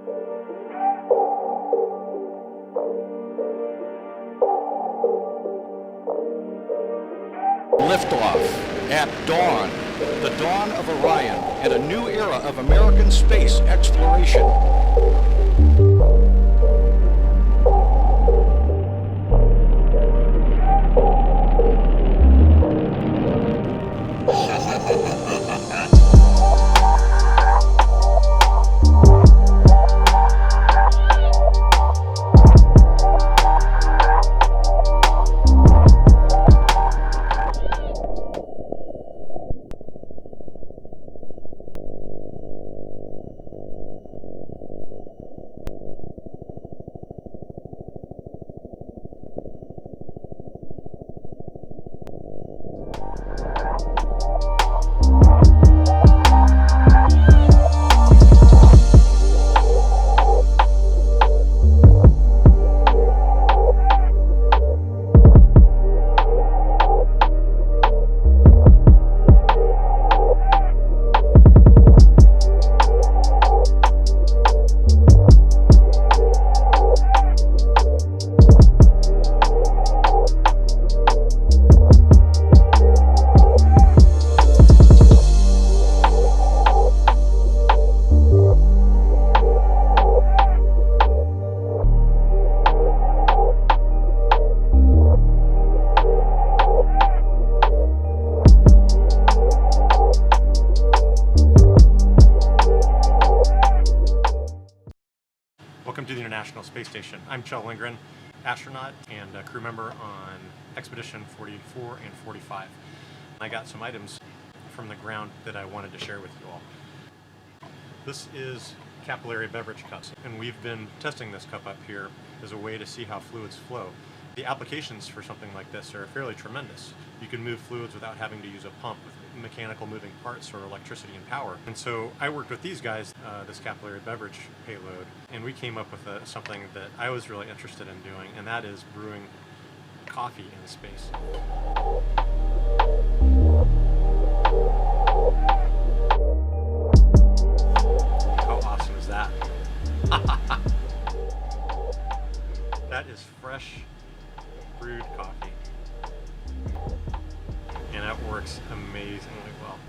Liftoff at dawn, the dawn of Orion, and a new era of American space exploration. Welcome to the International Space Station. I'm Kjell Lindgren, astronaut and a crew member on Expedition 44 and 45. I got some items from the ground that I wanted to share with you all. This is capillary beverage cups, and we've been testing this cup up here as a way to see how fluids flow. The applications for something like this are fairly tremendous. You can move fluids without having to use a pump with mechanical moving parts or electricity and power. And so I worked with these guys, this capillary beverage payload, and we came up with something that I was really interested in doing, and that is brewing coffee in space. How awesome is that? That is fresh brewed coffee, and that works amazingly well.